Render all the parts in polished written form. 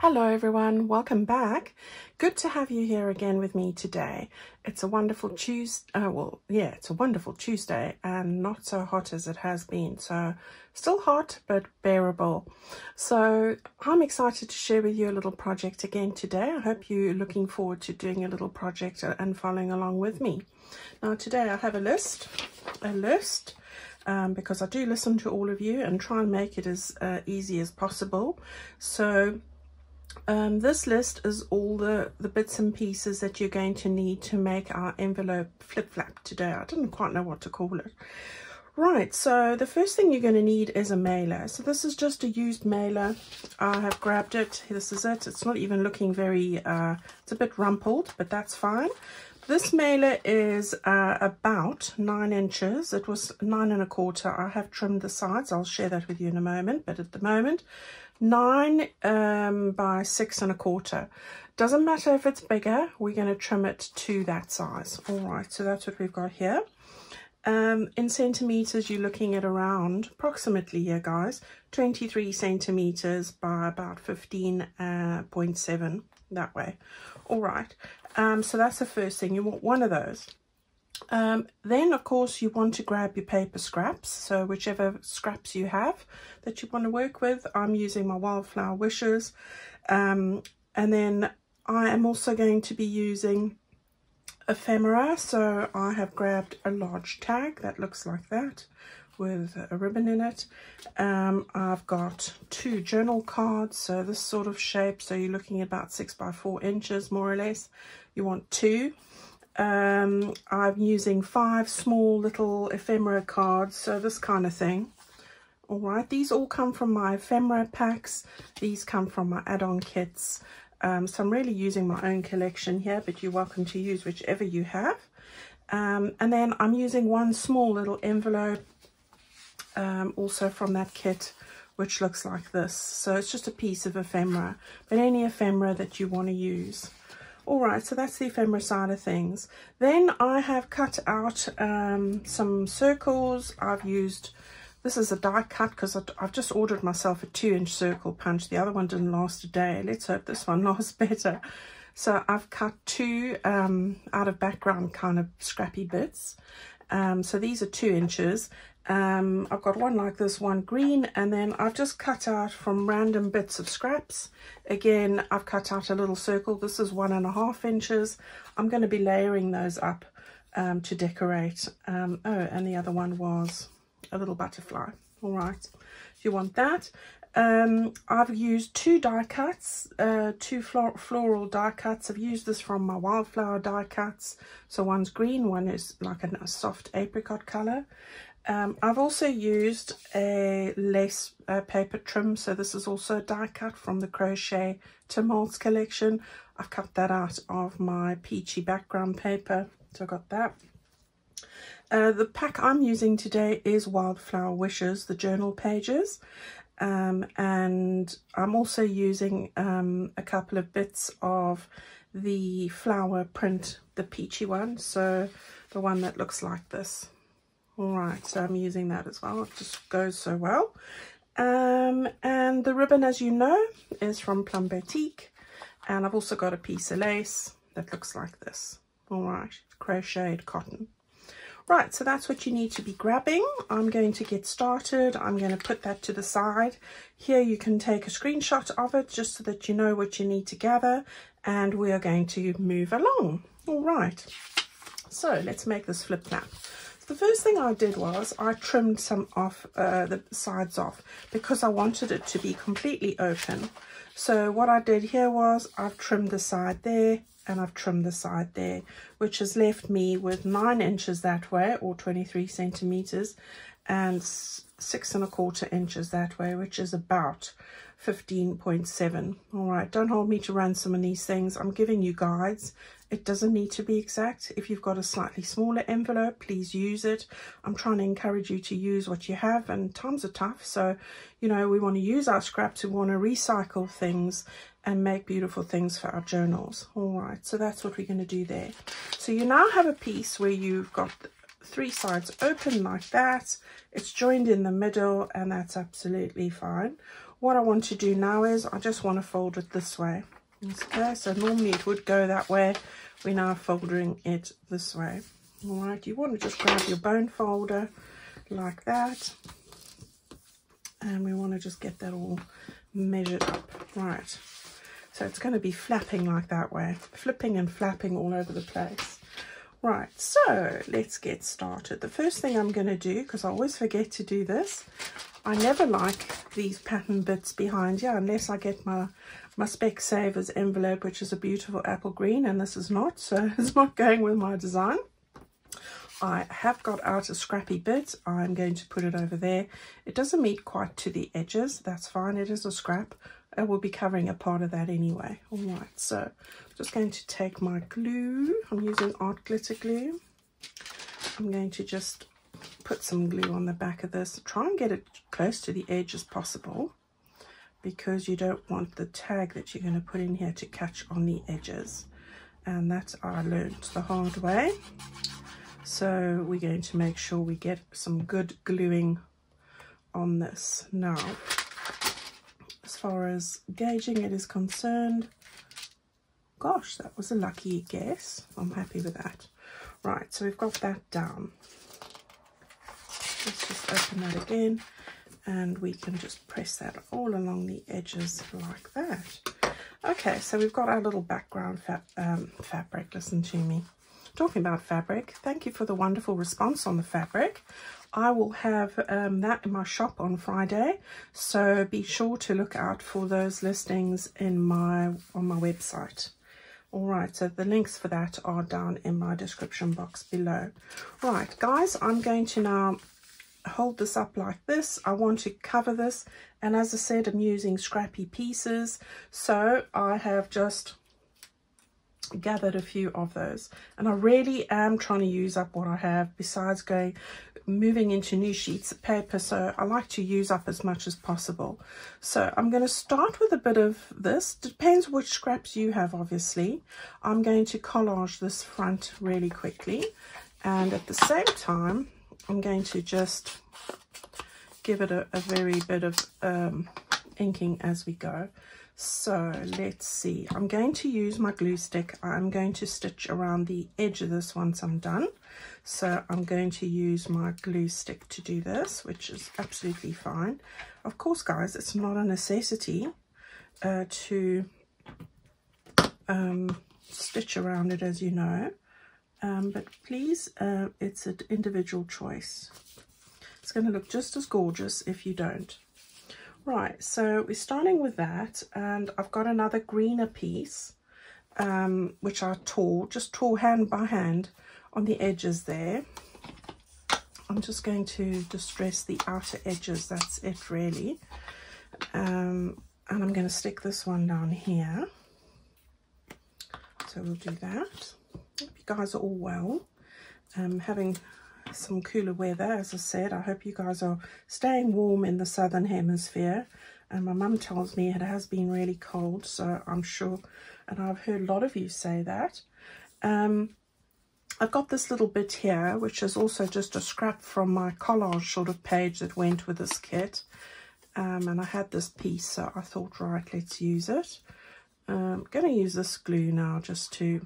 Hello everyone, welcome back. Good to have you here again with me today. It's a wonderful Tuesday, it's a wonderful Tuesday and not so hot as it has been. So still hot, but bearable. So I'm excited to share with you a little project again today. I hope you're looking forward to doing a little project and following along with me. Now today I have a list, because I do listen to all of you and try and make it as easy as possible. So this list is all the bits and pieces that you're going to need to make our envelope flip-flap today. I didn't quite know what to call it. Right, so the first thing you're going to need is a mailer. So this is just a used mailer. I have grabbed it. This is it. It's not even looking very, it's a bit rumpled, but that's fine. This mailer is about 9 inches. It was 9 1/4. I have trimmed the sides. I'll share that with you in a moment, but at the moment 9 by 6 1/4. Doesn't matter if it's bigger, we're going to trim it to that size. All right, so that's what we've got here. In centimeters, you're looking at around approximately here, guys, 23 centimeters by about 15.7 that way. All right, so that's the first thing. You want one of those. Then of course you want to grab your paper scraps, so whichever scraps you have that you want to work with. I'm using my Wildflower Wishes, and then I am also going to be using ephemera. So I have grabbed a large tag that looks like that with a ribbon in it. I've got 2 journal cards, so this sort of shape, so you're looking at about 6 by 4 inches more or less. You want 2. I'm using 5 small little ephemera cards, so this kind of thing. All right, these all come from my ephemera packs. These come from my add-on kits. So I'm really using my own collection here, but you're welcome to use whichever you have. And then I'm using 1 small little envelope, also from that kit, which looks like this. So it's just a piece of ephemera, but any ephemera that you want to use. All right, so that's the ephemera side of things. Then I have cut out some circles. I've used, this is a die cut because I've just ordered myself a 2-inch circle punch. The other one didn't last a day. Let's hope this one lasts better. So I've cut 2 out of background kind of scrappy bits. So these are 2 inches. I've got one like this, one green, and then I've just cut out from random bits of scraps. Again, I've cut out a little circle. This is 1 1/2 inches. I'm going to be layering those up to decorate. Oh, and the other one was a little butterfly. All right, if you want that. I've used 2 die cuts, 2 floral die cuts. I've used this from my Wildflower die cuts. So one's green, one is like a soft apricot color. I've also used a lace paper trim, so this is also a die cut from the Crochet Tim Holtz collection. I've cut that out of my peachy background paper, so I got that. The pack I'm using today is Wildflower Wishes, the journal pages, and I'm also using a couple of bits of the flower print, the peachy one, so the one that looks like this. All right, so I'm using that as well. It just goes so well. And the ribbon, as you know, is from Plum Boutique. And I've also got a piece of lace that looks like this. All right, crocheted cotton. Right, so that's what you need to be grabbing. I'm going to get started. I'm going to put that to the side. Here you can take a screenshot of it just so that you know what you need to gather. And we are going to move along. All right, so let's make this flip-flap. The first thing I did was I trimmed some off, the sides off, because I wanted it to be completely open. So what I did here was I've trimmed the side there and I've trimmed the side there, which has left me with 9 inches that way, or 23 centimeters, and 6 1/4 inches that way, which is about 15.7. All right, don't hold me to ransom on these things. I'm giving you guides. It doesn't need to be exact. If you've got a slightly smaller envelope, please use it. I'm trying to encourage you to use what you have, and times are tough. So, you know, we want to use our scraps. We want to recycle things and make beautiful things for our journals. All right, so that's what we're going to do there. So you now have a piece where you've got 3 sides open like that. It's joined in the middle, and that's absolutely fine. what I want to do now is I just want to fold it this way. Okay, so normally it would go that way. We're now folding it this way. All right, you want to just grab your bone folder like that, and we want to just get that all measured up. Right, so it's going to be flapping like that way, flipping and flapping all over the place. Right, so let's get started. The first thing I'm going to do, because I always forget to do this, I never like these pattern bits behind here unless I get my Specsavers envelope, which is a beautiful apple green, and this is not, so it's not going with my design. I have got out a scrappy bit. I'm going to put it over there. It doesn't meet quite to the edges. That's fine. It is a scrap. I will be covering a part of that anyway. All right, so I'm just going to take my glue. I'm using art glitter glue. I'm going to just put some glue on the back of this. Try and get it close to the edge as possible, because you don't want the tag that you're going to put in here to catch on the edges. And that I learned the hard way. So we're going to make sure we get some good gluing on this. Now, as far as gauging it is concerned, gosh, that was a lucky guess. I'm happy with that. Right, so we've got that down. Let's just open that again, and we can just press that all along the edges like that. Okay, so we've got our little background fabric. Listen to me. Talking about fabric, thank you for the wonderful response on the fabric. I will have that in my shop on Friday, so be sure to look out for those listings on my website. All right, so the links for that are down in my description box below. Right, guys, I'm going to now hold this up like this. I want to cover this, and as I said, I'm using scrappy pieces, so I have just gathered a few of those, and I really am trying to use up what I have, besides moving into new sheets of paper, so I like to use up as much as possible. So I'm going to start with a bit of this. Depends which scraps you have, obviously. I'm going to collage this front really quickly, and at the same time I'm going to just give it a very bit of inking as we go. So let's see, I'm going to use my glue stick. I'm going to stitch around the edge of this once I'm done. So I'm going to use my glue stick to do this, which is absolutely fine. Of course, guys, it's not a necessity to stitch around it, as you know, but please, it's an individual choice. It's going to look just as gorgeous if you don't. Right, so we're starting with that, and I've got another greener piece, which I just tore hand by hand on the edges there. I'm just going to distress the outer edges, that's it really. And I'm going to stick this one down here. So we'll do that. Hope you guys are all well. Having some cooler weather, as I said. I hope you guys are staying warm in the southern hemisphere, and my mum tells me it has been really cold, so I'm sure, and I've heard a lot of you say that. I've got this little bit here, which is also just a scrap from my collage sort of page that went with this kit, and I had this piece, so I thought, right, let's use it. I'm going to use this glue now just to,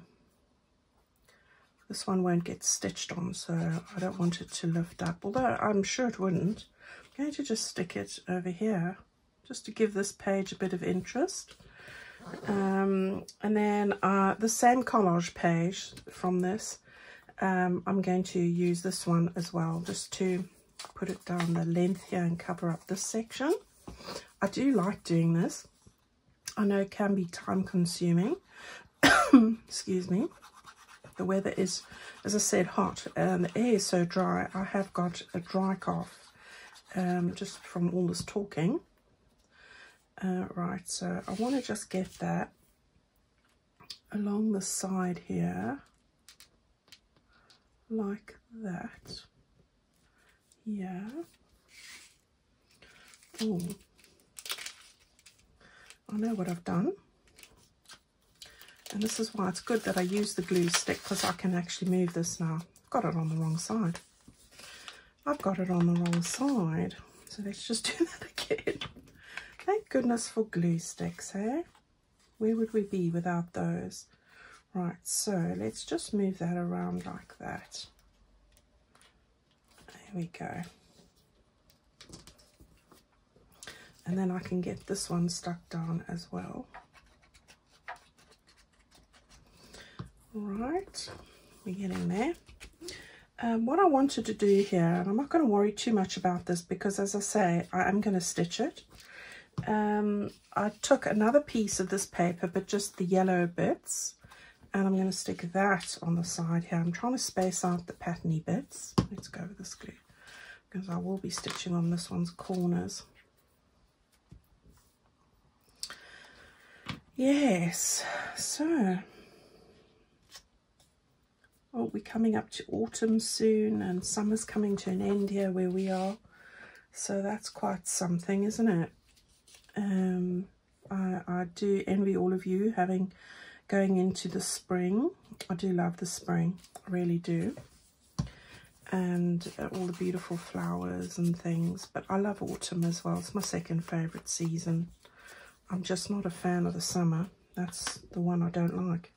this one won't get stitched on, so I don't want it to lift up, although I'm sure it wouldn't. I'm going to just stick it over here, just to give this page a bit of interest. And then the same collage page from this, I'm going to use this one as well, just to put it down the length here and cover up this section. I do like doing this. I know it can be time consuming. Excuse me. The weather is, as I said, hot, and the air is so dry. I have got a dry cough just from all this talking. Right, so I want to just get that along the side here, like that. Yeah. Oh, I know what I've done. And this is why it's good that I use the glue stick, because I can actually move this now. I've got it on the wrong side. I've got it on the wrong side. So let's just do that again. Thank goodness for glue sticks, eh? Where would we be without those? Right, so let's just move that around like that. There we go. And then I can get this one stuck down as well. Right, we're getting there. What I wanted to do here, and I'm not going to worry too much about this because, as I say, I am going to stitch it. I took another piece of this paper, but just the yellow bits, and I'm going to stick that on the side here. I'm trying to space out the patterny bits. Let's go with this glue because I will be stitching on this one's corners. Yes, so oh, we're coming up to autumn soon, and summer's coming to an end here where we are, so that's quite something, isn't it? I do envy all of you going into the spring. I do love the spring, I really do, and all the beautiful flowers and things, but I love autumn as well. It's my second favorite season. I'm just not a fan of the summer. That's the one I don't like.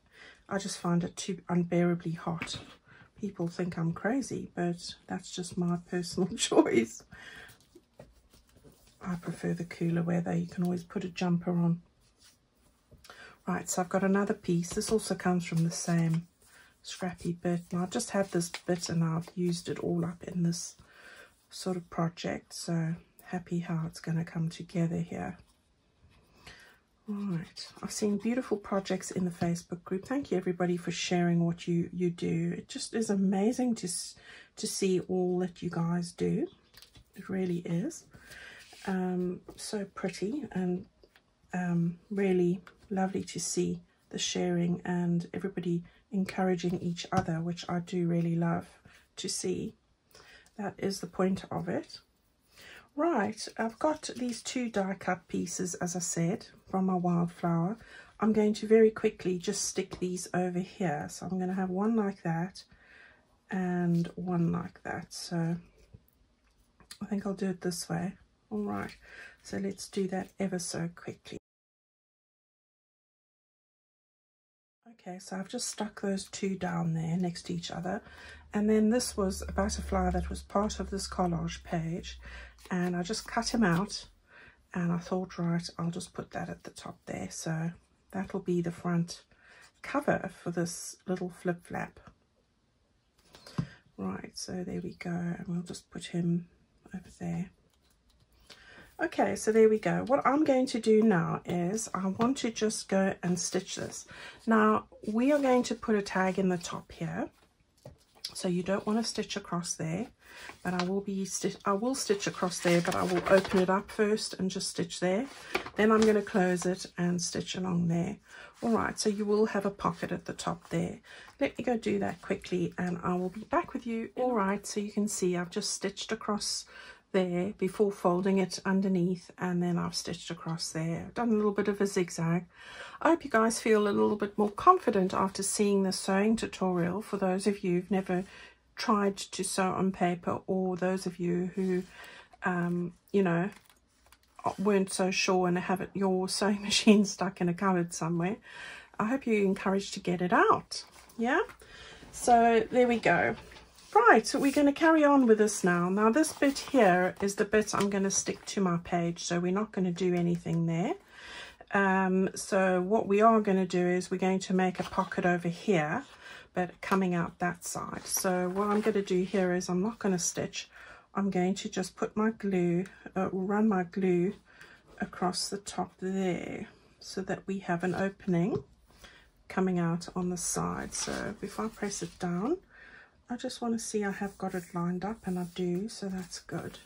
I just find it too unbearably hot. People think I'm crazy, but that's just my personal choice. I prefer the cooler weather. You can always put a jumper on. Right, so I've got another piece. This also comes from the same scrappy bit. And I just have this bit and I've used it all up in this sort of project. So happy how it's going to come together here. Right, I've seen beautiful projects in the Facebook group. Thank you everybody for sharing what you do. It just is amazing to see all that you guys do. It really is. So pretty and really lovely to see the sharing and everybody encouraging each other, which I do really love to see. That is the point of it. Right, I've got these two die cut pieces, as I said, from my wildflower. I'm going to very quickly just stick these over here. So I'm going to have one like that and one like that. So I think I'll do it this way. All right, so let's do that ever so quickly. Okay, so I've just stuck those two down there next to each other. And then this was a butterfly that was part of this collage page. And I just cut him out. And I thought, right, I'll just put that at the top there. So that will be the front cover for this little flip flap. Right, so there we go. And we'll just put him over there. Okay, so there we go. What I'm going to do now is I want to just go and stitch this. Now, we are going to put a tag in the top here. So you don't want to stitch across there, but I will stitch across there, but I will open it up first and just stitch there. Then I'm going to close it and stitch along there. All right, so you will have a pocket at the top there. Let me go do that quickly and I will be back with you. All right, so you can see I've just stitched across there before folding it underneath, and then I've stitched across there. I've done a little bit of a zigzag. I hope you guys feel a little bit more confident after seeing the sewing tutorial, for those of you who've never tried to sew on paper, or those of you who you know, weren't so sure and have your sewing machine stuck in a cupboard somewhere. I hope you're encouraged to get it out. Yeah, so there we go. Right, so we're going to carry on with this now. Now this bit here is the bit I'm going to stick to my page, so we're not going to do anything there. So what we are going to do is we're going to make a pocket over here, but coming out that side. So what I'm going to do here is I'm not going to stitch. I'm going to just put my glue, run my glue across the top there, so that we have an opening coming out on the side. So if I press it down, I just want to see I have got it lined up, and I do, so that's good.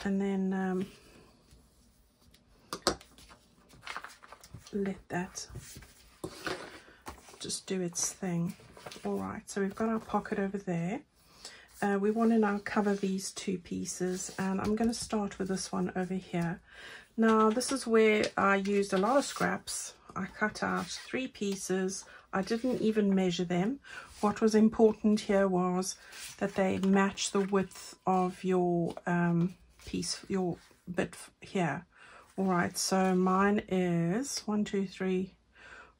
And then let that just do its thing. All right, so we've got our pocket over there. We want to now cover these two pieces, and I'm going to start with this one over here. Now this is where I used a lot of scraps. I cut out 3 pieces. I didn't even measure them. What was important here was that they match the width of your piece, your bit here, All right, so mine is 1, 2, 3,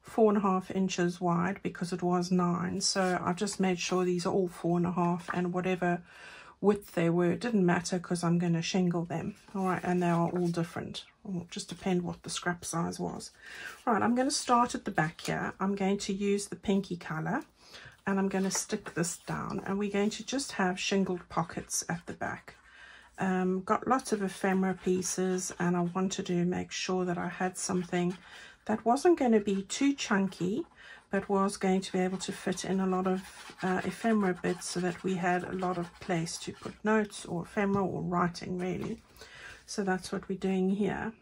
4.5 inches wide because it was 9. So I've just made sure these are all 4.5, and whatever width they were, it didn't matter because I'm going to shingle them. All right, and they are all different. It'll just depend what the scrap size was. Right, I'm going to start at the back here. I'm going to use the pinky color, and I'm going to stick this down, and we're going to just have shingled pockets at the back. Got lots of ephemera pieces, and I wanted to make sure that I had something that wasn't going to be too chunky, but was going to be able to fit in a lot of ephemera bits, so that we had a lot of place to put notes or ephemera or writing, really. So that's what we're doing here.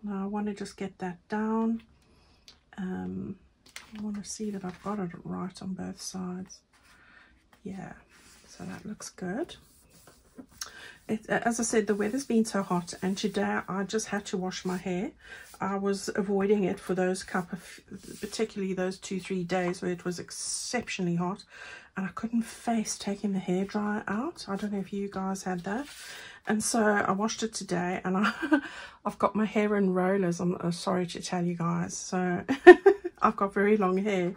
Now I want to just get that down. I want to see that I've got it right on both sides. Yeah, so that looks good. As I said, the weather's been so hot, and today I just had to wash my hair. I was avoiding it for those particularly those 2-3 days where it was exceptionally hot, and I couldn't face taking the hairdryer out. I don't know if you guys had that. And so I washed it today, and I've got my hair in rollers. I'm sorry to tell you guys. So I've got very long hair.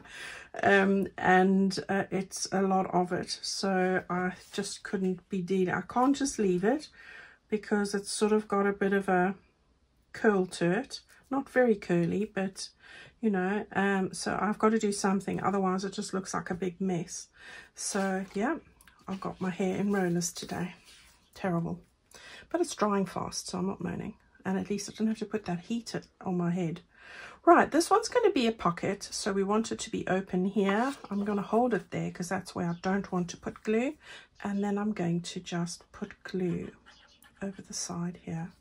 It's a lot of it, so I just couldn't be dealing. I can't just leave it because it's sort of got a bit of a curl to it, not very curly, but you know, so I've got to do something, otherwise it just looks like a big mess. So yeah, I've got my hair in rollers today. Terrible, but it's drying fast, so I'm not moaning, and at least I don't have to put that heat on my head. Right, this one's going to be a pocket, so we want it to be open here. I'm going to hold it there because that's where I don't want to put glue, and then I'm going to just put glue over the side here.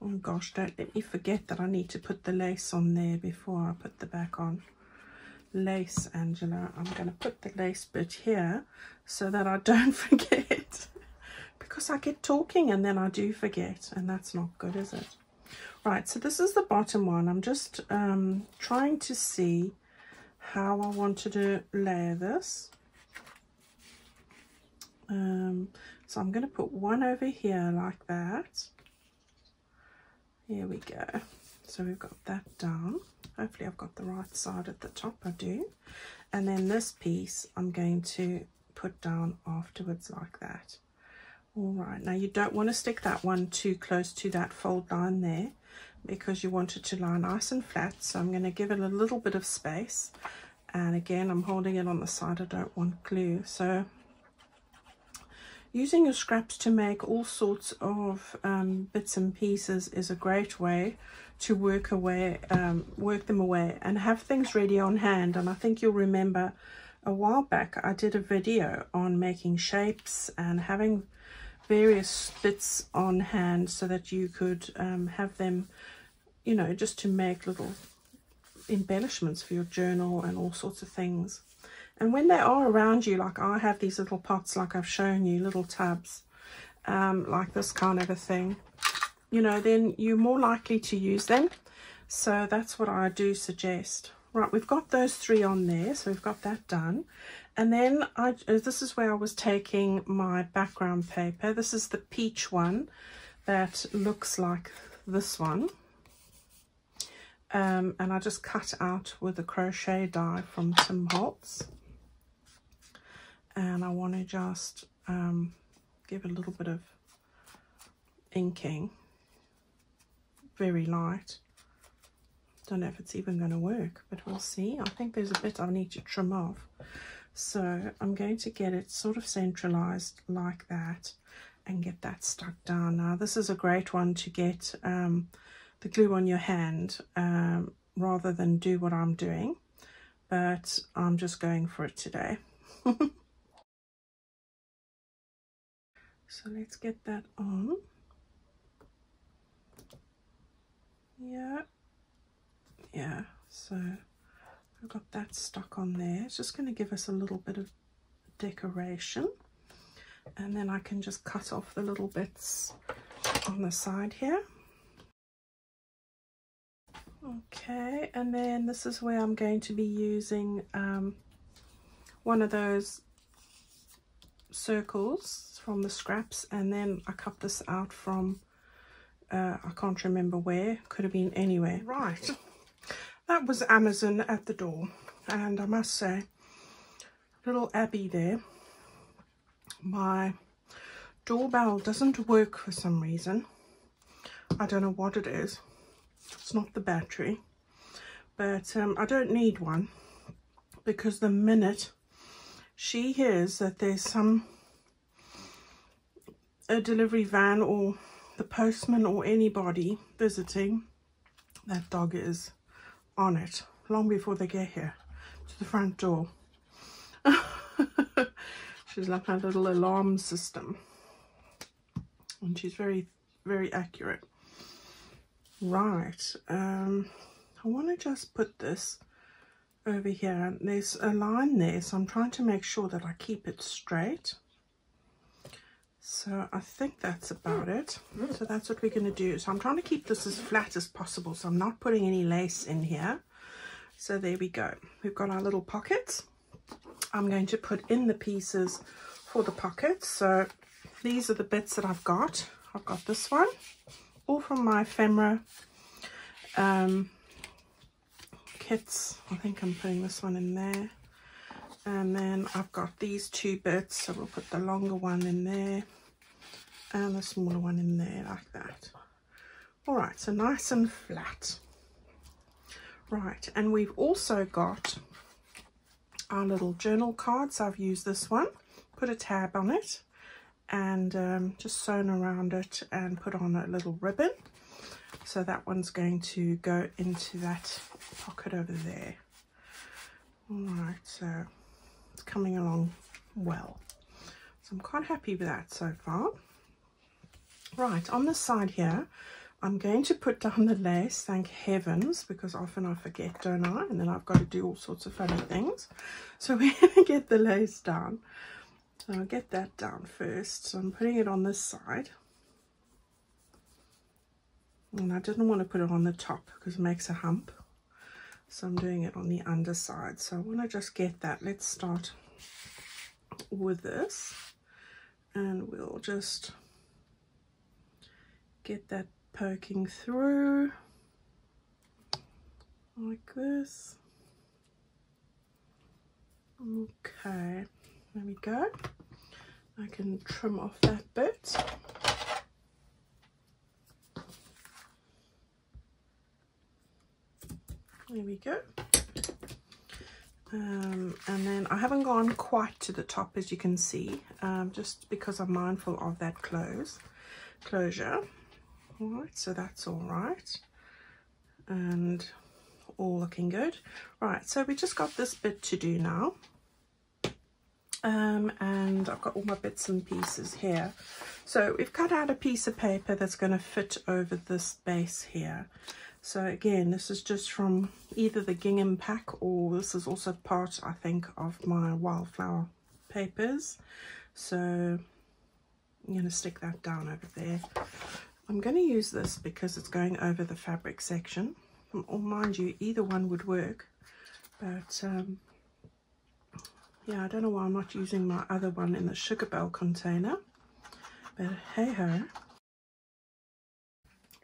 Oh gosh, don't let me forget that I need to put the lace on there before I put the back on. Lace, Angela. I'm going to put the lace bit here so that I don't forget, because I get talking and then I do forget, and that's not good, is it? Right, so this is the bottom one. I'm just trying to see how I wanted to layer this. So I'm going to put one over here like that. Here we go. So we've got that down. Hopefully I've got the right side at the top. I do. And then this piece I'm going to put down afterwards like that. All right, now you don't want to stick that one too close to that fold line there, because you want it to lie nice and flat. So I'm going to give it a little bit of space, and again I'm holding it on the side. I don't want glue. So using your scraps to make all sorts of bits and pieces is a great way to work them away and have things ready on hand. And I think you'll remember a while back I did a video on making shapes and having various bits on hand so that you could have them, you know, just to make little embellishments for your journal and all sorts of things. And when they are around you, like I have these little pots like I've shown you, little tubs, like this kind of a thing, you know, then you're more likely to use them. So that's what I do suggest. Right, we've got those 3 on there, so we've got that done. And then this is where I was taking my background paper. This is the peach one that looks like this one. And I just cut out with a crochet die from Tim Holtz. And I want to just give a little bit of inking, very light. Don't know if it's even going to work, but we'll see. I think there's a bit I need to trim off. So I'm going to get it sort of centralized like that and get that stuck down. Now this is a great one to get the glue on your hand rather than do what I'm doing, but I'm just going for it today. So let's get that on. Yeah, so I've got that stuck on there. It's just going to give us a little bit of decoration, and then I can just cut off the little bits on the side here. Okay, and then this is where I'm going to be using one of those circles from the scraps, and then I cut this out from I can't remember where. Could have been anywhere. Right, that was Amazon at the door, and I must say, little Abby there, my doorbell doesn't work for some reason. I don't know what it is. It's not the battery, but I don't need one, because the minute she hears that there's a delivery van or the postman or anybody visiting, that dog is on it long before they get here to the front door. She's like a little alarm system, and she's very, very accurate. Right, I want to just put this over here. There's a line there, so I'm trying to make sure that I keep it straight. So I think that's about it. So that's what we're going to do. So I'm trying to keep this as flat as possible, so I'm not putting any lace in here. So there we go. We've got our little pockets. I'm going to put in the pieces for the pockets. So these are the bits that I've got. I've got this one, all from my ephemera kits. I think I'm putting this one in there. And then I've got these two bits, so we'll put the longer one in there and the smaller one in there, like that. All right, so nice and flat. Right, and we've also got our little journal cards. I've used this one, put a tab on it, and just sewn around it and put on a little ribbon. So that one's going to go into that pocket over there. All right, so it's coming along well. So I'm quite happy with that so far. Right, on the side here, I'm going to put down the lace, thank heavens, because often I forget, don't I? And then I've got to do all sorts of funny things. So we're going to get the lace down. So I'll get that down first. So I'm putting it on this side. And I didn't want to put it on the top because it makes a hump. So I'm doing it on the underside. So I want to just get that. Let's start with this. And we'll just get that poking through like this. Okay, there we go. I can trim off that bit. There we go. And then I haven't gone quite to the top, as you can see, just because I'm mindful of that closure. All right, so that's all right, and all looking good. Right, so we just got this bit to do now, and I've got all my bits and pieces here. So we've cut out a piece of paper that's going to fit over this base here. So again, this is just from either the gingham pack, or this is also part, I think, of my wildflower papers. So I'm going to stick that down over there. I'm going to use this because it's going over the fabric section. Or mind you, either one would work. But yeah, I don't know why I'm not using my other one in the Sugar Belle container. But hey ho.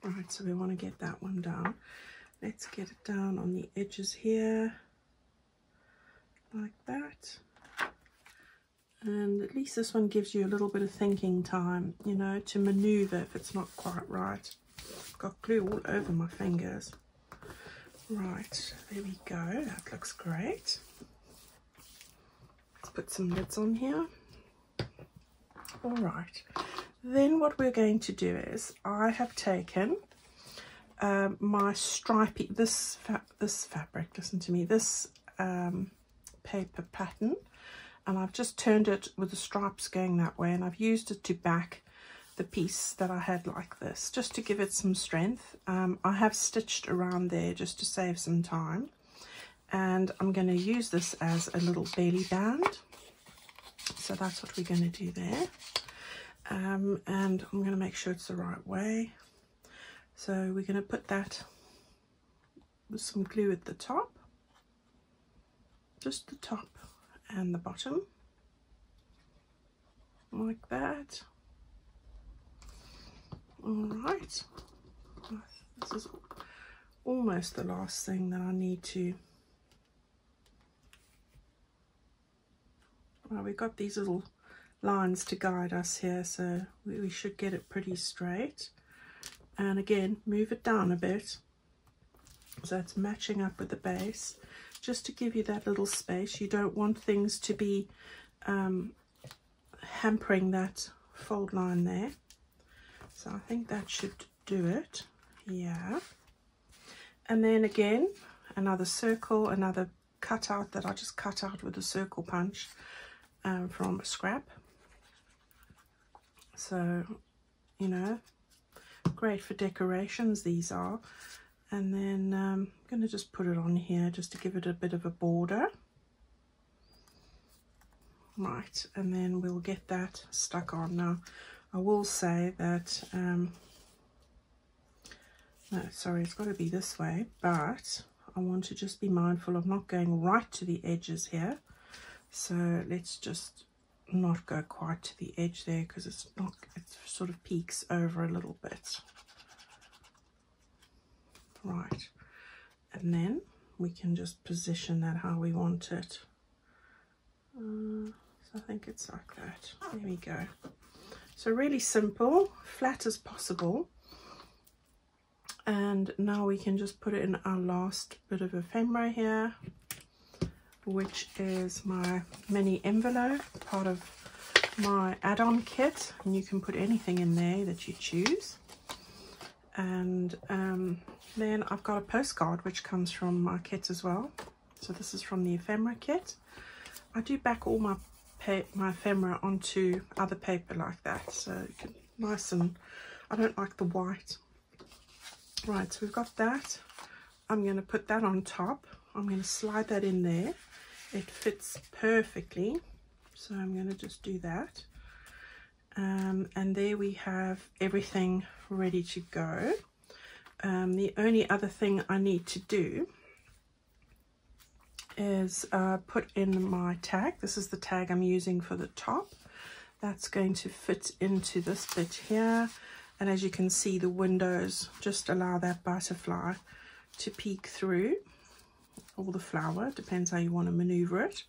Right, so we want to get that one down. Let's get it down on the edges here. Like that. And at least this one gives you a little bit of thinking time, you know, to maneuver if it's not quite right. I've got glue all over my fingers. Right, there we go. That looks great. Let's put some lids on here. All right. Then what we're going to do is, I have taken my stripy, this fabric, listen to me, this paper pattern, and I've just turned it with the stripes going that way, and I've used it to back the piece that I had like this, just to give it some strength. I have stitched around there just to save some time, and I'm going to use this as a little belly band. So that's what we're going to do there. And I'm going to make sure it's the right way. So we're going to put that with some glue at the top, just the top and the bottom, like that. All right, This is almost the last thing that I need to. Well, we've got these little lines to guide us here, so we should get it pretty straight. And again, move it down a bit so it's matching up with the base, just to give you that little space. You don't want things to be hampering that fold line there. So I think that should do it. Yeah. And then again, another circle, another cutout that I just cut out with a circle punch from a scrap. So, you know, great for decorations, these are. And then I'm going to just put it on here just to give it a bit of a border. Right, and then we'll get that stuck on. Now, I will say that, no, sorry, it's got to be this way, but I want to just be mindful of not going right to the edges here. So let's just not go quite to the edge there, because it's not, it sort of peeks over a little bit. Right, and then we can just position that how we want it. So I think it's like that. There we go. So really simple, flat as possible. And now we can just put it in our last bit of ephemera here, which is my mini envelope, part of my add-on kit. And you can put anything in there that you choose. And then I've got a postcard which comes from my kit as well. So this is from the ephemera kit. I do back all my ephemera onto other paper like that, so you can, nice, and I don't like the white. Right, so we've got that. I'm going to put that on top. I'm going to slide that in there. It fits perfectly, so I'm going to just do that. And there we have everything ready to go. The only other thing I need to do is put in my tag. This is the tag I'm using for the top. That's going to fit into this bit here, and as you can see, the windows just allow that butterfly to peek through, or the flower, depends how you want to maneuver it.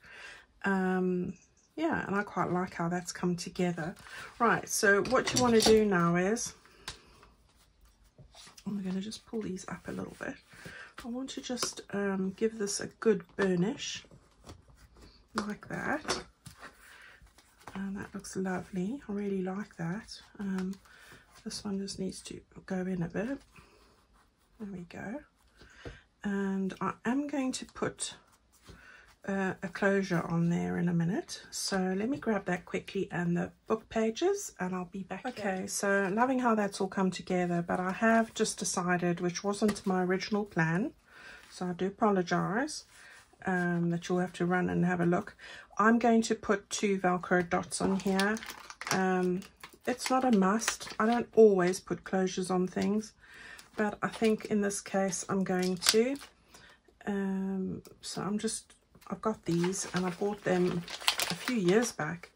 Yeah, and I quite like how that's come together. Right, so what you want to do now is, I'm going to just pull these up a little bit. I want to just give this a good burnish, like that. And that looks lovely. I really like that. This one just needs to go in a bit. There we go. And I am going to put a closure on there in a minute. So let me grab that quickly and the book pages, and I'll be back. Okay, here. So loving how that's all come together, but I have just decided, which wasn't my original plan, so I do apologize, that you'll have to run and have a look. I'm going to put 2 Velcro dots on here. It's not a must. I don't always put closures on things, but I think in this case I'm going to. So I've got these, and I bought them a few years back,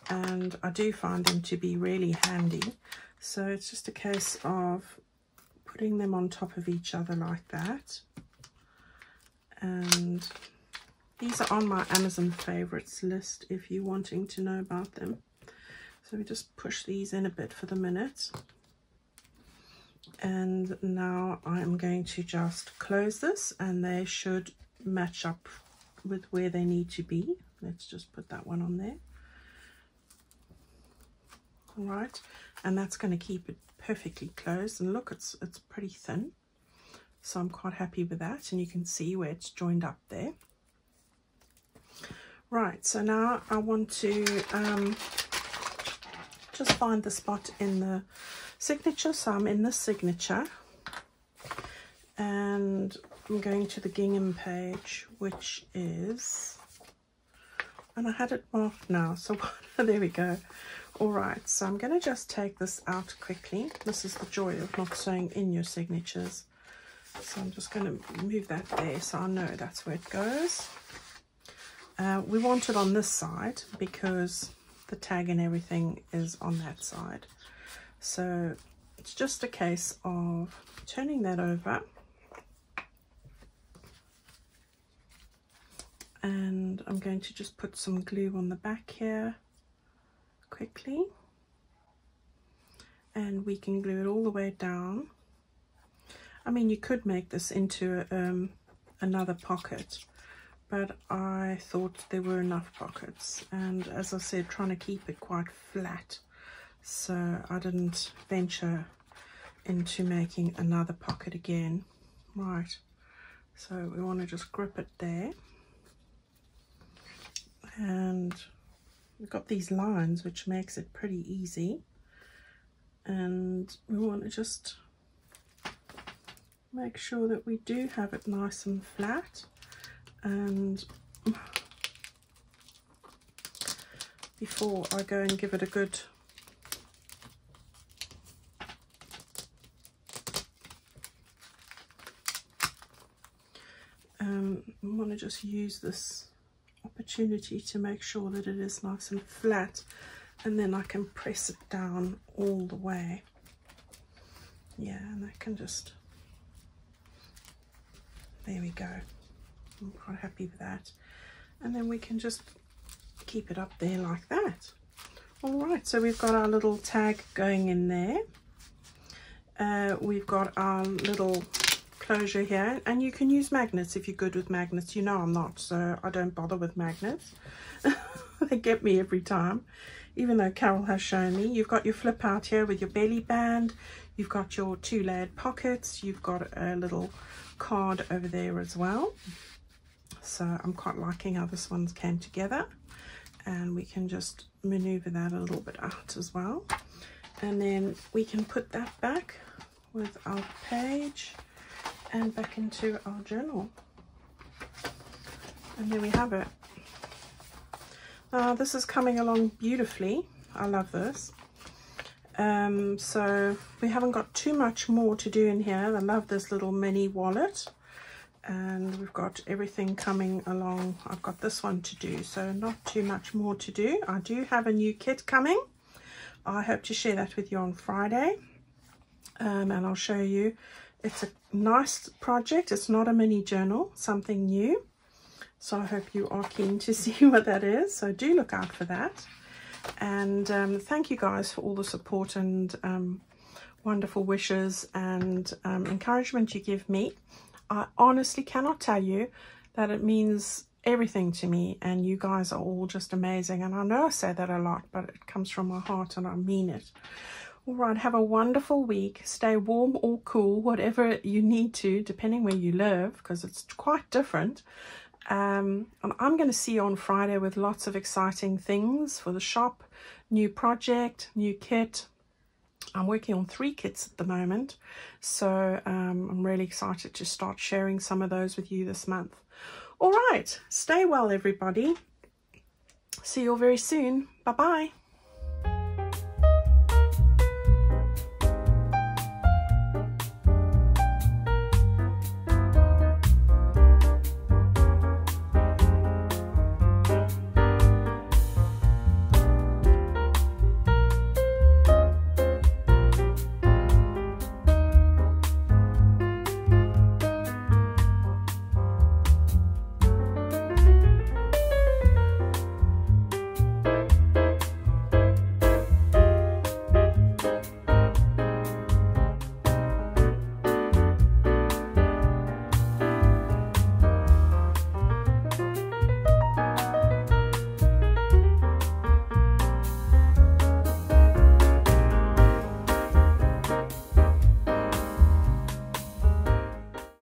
and I do find them to be really handy. So it's just a case of putting them on top of each other like that. And these are on my Amazon favorites list if you're wanting to know about them. So we just push these in a bit for the minute. And now I'm going to just close this, and they should match up with where they need to be. Let's just put that one on there. All right, and that's going to keep it perfectly closed. And look, it's pretty thin, so I'm quite happy with that. And you can see where it's joined up there. Right, so now I want to just find the spot in the signature. So I'm in the signature, and I'm going to the gingham page, which is, and I had it marked now, so there we go. All right, so I'm going to just take this out quickly. This is the joy of not sewing in your signatures. So I'm just going to move that there so I know that's where it goes. We want it on this side because the tag and everything is on that side. So it's just a case of turning that over, and I'm going to just put some glue on the back here quickly, and we can glue it all the way down. I mean, you could make this into another pocket, but I thought there were enough pockets, and as I said, trying to keep it quite flat, so I didn't venture into making another pocket again. Right, so we want to just grip it there, and we've got these lines which makes it pretty easy, and we want to just make sure that we do have it nice and flat. And before I go and give it a good I want to just use this opportunity to make sure that it is nice and flat, and then I can press it down all the way. Yeah, and I can just, there we go. I'm quite happy with that. And then we can just keep it up there like that. All right, so we've got our little tag going in there. We've got our little closure here, and you can use magnets if you're good with magnets. You know I'm not, so I don't bother with magnets. They get me every time, even though Carol has shown me. You've got your flip out here with your belly band. You've got your 2-layered pockets. You've got a little card over there as well. So I'm quite liking how this one's came together, and we can just maneuver that a little bit out as well, and then we can put that back with our page and back into our journal, and there we have it. This is coming along beautifully. I love this. So we haven't got too much more to do in here. I love this little mini wallet, and we've got everything coming along. I've got this one to do, so not too much more to do. I do have a new kit coming. I hope to share that with you on Friday, and I'll show you. It's a nice project. It's not a mini journal, something new, so I hope you are keen to see what that is, so do look out for that. And thank you guys for all the support and wonderful wishes and encouragement you give me. I honestly cannot tell you that it means everything to me, and you guys are all just amazing. And I know I say that a lot, but it comes from my heart and I mean it. All right, have a wonderful week. Stay warm or cool, whatever you need to, depending where you live, because it's quite different. And I'm going to see you on Friday with lots of exciting things for the shop, new project, new kit. I'm working on 3 kits at the moment, so I'm really excited to start sharing some of those with you this month. All right, stay well, everybody. See you all very soon. Bye-bye.